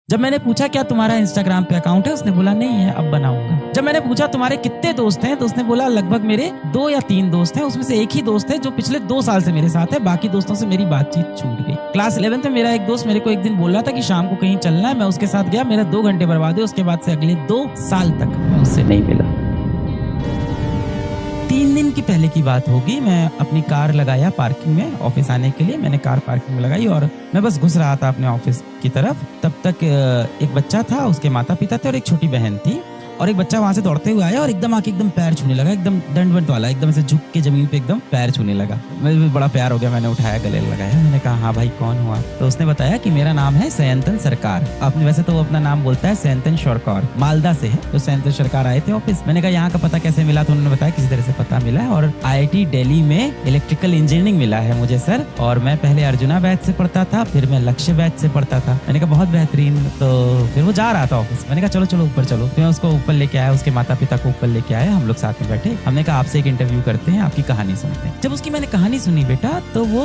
जब मैंने पूछा क्या तुम्हारा इंस्टाग्राम पे अकाउंट है, उसने बोला नहीं है, अब बनाऊंगा। जब मैंने पूछा तुम्हारे कितने दोस्त हैं, तो उसने बोला लगभग मेरे 2 या 3 दोस्त हैं, उसमें से एक ही दोस्त है जो पिछले 2 साल से मेरे साथ है, बाकी दोस्तों से मेरी बातचीत छूट गई। क्लास 11th में मेरा एक दोस्त मेरे को एक दिन बोल रहा था कि शाम को कहीं चलना है, मैं उसके साथ गया, मेरा 2 घंटे बर्बाद हुए, उसके बाद से अगले 2 साल तक मैं उससे नहीं मिला। 3 दिन की पहले की बात होगी, मैं अपनी कार लगाया पार्किंग में ऑफिस आने के लिए। मैंने कार पार्किंग में लगाई और मैं बस घुस रहा था अपने ऑफिस की तरफ। तब तक एक बच्चा था, उसके माता पिता थे और एक छोटी बहन थी। और एक बच्चा वहां से दौड़ते हुए आया और एकदम आके एकदम पैर छूने लगा, एकदम दंडवत वाला, एकदम ऐसे झुक के जमीन पे एकदम पैर छूने लगा। मुझे भी बड़ा प्यार हो गया, मैंने उठाया, गले लगाया। मैंने कहा हाँ भाई कौन हुआ? तो उसने बताया कि मेरा नाम है सयंतन सरकार। आपने वैसे तो वो अपना नाम बोलता है सयंतन सरकार, मालदा से है। तो सयंतन सरकार आए थे ऑफिस। मैंने कहा यहाँ का पता कैसे मिला? तो उन्होंने बताया किसी तरह से पता मिला है और IIT दिल्ली में इलेक्ट्रिकल इंजीनियरिंग मिला है मुझे सर। और मैं पहले अर्जुना बैच से पढ़ता था, फिर मैं लक्ष्य बैच से पढ़ता था। मैंने कहा बहुत बेहतरीन। तो फिर वो जा रहा था ऑफिस। मैंने कहा चलो चलो ऊपर चलो। फिर मैं उसको ऊपर लेके आया, उसके माता पिता को ऊपर लेके आया, हम लोग साथ में बैठे। हमने कहा आपसे एक इंटरव्यू करते हैं, आपकी कहानी सुनते हैं। जब उसकी मैंने कहानी सुनी बेटा, तो वो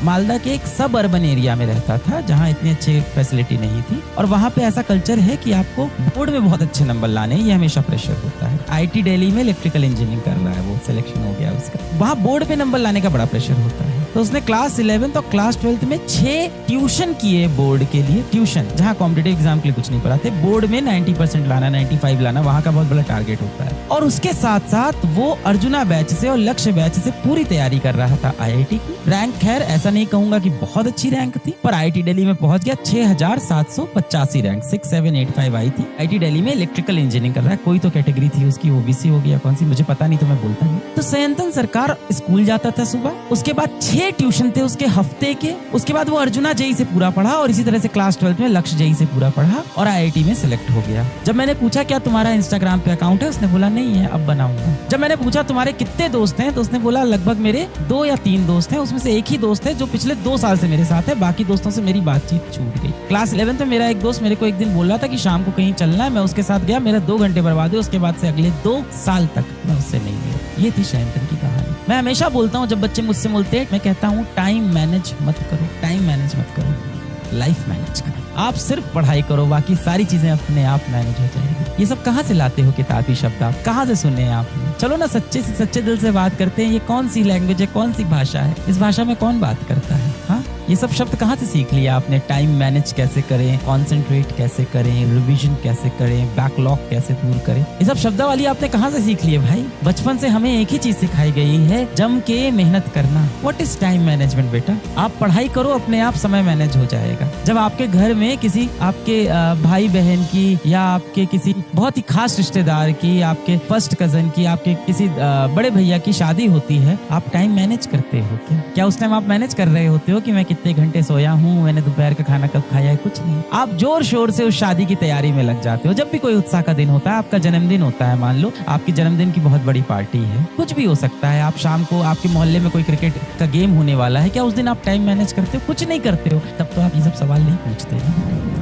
मालदा के एक सब अर्बन एरिया में रहता था जहाँ इतनी अच्छी फैसिलिटी नहीं थी। और वहाँ पे ऐसा कल्चर है कि आपको बोर्ड में बहुत अच्छे नंबर लाने, ये हमेशा प्रेशर होता है। IIT दिल्ली में इलेक्ट्रिकल इंजीनियरिंग कर रहा है, वो सिलेक्शन हो गया उसका। वहाँ बोर्ड पे नंबर लाने का बड़ा प्रेशर होता है। तो उसने क्लास 11th और क्लास 12th में 6 ट्यूशन किए बोर्ड के लिए। ट्यूशन जहाँ कॉम्पिटिटिव एग्जाम के लिए कुछ नहीं पढ़ाते, बोर्ड में 90% लाना, 95 लाना वहाँ का बहुत बड़ा टारगेट होता है। और उसके साथ साथ वो अर्जुना बैच से और लक्ष्य बैच से पूरी तैयारी कर रहा था IIT की। रैंक खैर ऐसा नहीं कहूंगा कि बहुत अच्छी रैंक थी, पर IIT दिल्ली में पहुंच गया। 6785 रैंक 6785 आई थी। IIT दिल्ली में इलेक्ट्रिकल इंजीनियरिंग कर रहा है। कोई तो कैटेगरी थी उसकी, OBC होगी या कौन सी, मुझे पता नहीं, तो मैं बोलता नहीं। तो सयंतन सरकार स्कूल जाता था सुबह, उसके बाद 6 ट्यूशन थे उसके हफ्ते के। उसके बाद वो अर्जुना JEE से पूरा पढ़ा और इसी तरह से क्लास 12th में लक्ष्य JEE से पूरा पढ़ा और IIT में सिलेक्ट हो गया। जब मैंने पूछा क्या तुम्हारा इंस्टाग्राम पे अकाउंट है, उसने बोला नहीं है, अब बनाऊंगा। जब मैंने पूछा तुम्हारे कितने दोस्त हैं, तो उसने बोला लगभग मेरे 2 या 3 दोस्त हैं, उसमें से एक ही दोस्त है जो पिछले 2 साल से मेरे साथ है, बाकी दोस्तों से मेरी बातचीत छूट गई। क्लास 11th में मेरा एक दोस्त मेरे को एक दिन बोल रहा था कि शाम को कहीं चलना है, मैं उसके साथ गया, मेरा 2 घंटे बर्बाद हुए, उसके बाद से अगले 2 साल तक मैं उससे नहीं मिला। ये थी सयंतन की कहानी। मैं हमेशा बोलता हूँ जब बच्चे मुझसे बोलते हैं, मैं कहता हूँ टाइम मैनेज मत करो, टाइम मैनेज मत करो, लाइफ मैनेज करो। आप सिर्फ पढ़ाई करो, बाकी सारी चीजें अपने आप मैनेज हो जाएगी। ये सब कहाँ से लाते हो किताबी शब्द? आप कहाँ से सुने हैं आपने? चलो ना सच्चे से सच्चे दिल से बात करते हैं। ये कौन सी लैंग्वेज है, कौन सी भाषा है? इस भाषा में कौन बात करता है? हाँ, ये सब शब्द कहाँ से सीख लिया आपने? टाइम मैनेज कैसे करें, कॉन्सेंट्रेट कैसे करें, रिवीजन कैसे करें, बैकलॉग कैसे दूर करें, ये सब शब्दावली आपने कहाँ से सीख लिए भाई? बचपन से हमें एक ही चीज सिखाई गई है, जम के मेहनत करना। व्हाट इज टाइम मैनेजमेंट बेटा? आप पढ़ाई करो, अपने आप समय मैनेज हो जाएगा। जब आपके घर में किसी आपके भाई बहन की या आपके किसी बहुत ही खास रिश्तेदार की, आपके फर्स्ट कजन की, आपके किसी बड़े भैया की शादी होती है, आप टाइम मैनेज करते हो क्या? क्या उस टाइम आप मैनेज कर रहे होते हो कि मैं कितने घंटे सोया हूँ, मैंने दोपहर का खाना कब खाया है? कुछ नहीं। आप जोर शोर से उस शादी की तैयारी में लग जाते हो। जब भी कोई उत्साह का दिन होता है, आपका जन्मदिन होता है, मान लो आपकी जन्मदिन की बहुत बड़ी पार्टी है, कुछ भी हो सकता है, आप शाम को आपके मोहल्ले में कोई क्रिकेट का गेम होने वाला है, क्या उस दिन आप टाइम मैनेज करते हो? कुछ नहीं करते हो। तब तो आप ये सब सवाल नहीं पूछते।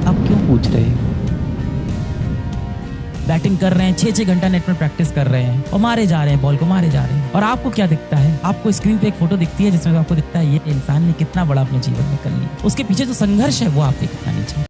आप क्यों पूछ रहे हो? बैटिंग कर रहे हैं, 6-6 घंटा नेट में प्रैक्टिस कर रहे हैं और मारे जा रहे हैं, बॉल को मारे जा रहे हैं। और आपको क्या दिखता है? आपको स्क्रीन पे एक फोटो दिखती है जिसमें आपको दिखता है ये इंसान ने कितना बड़ा अपने जीवन में कर लिया। उसके पीछे जो संघर्ष है वो आप दिखना नहीं चाहिए।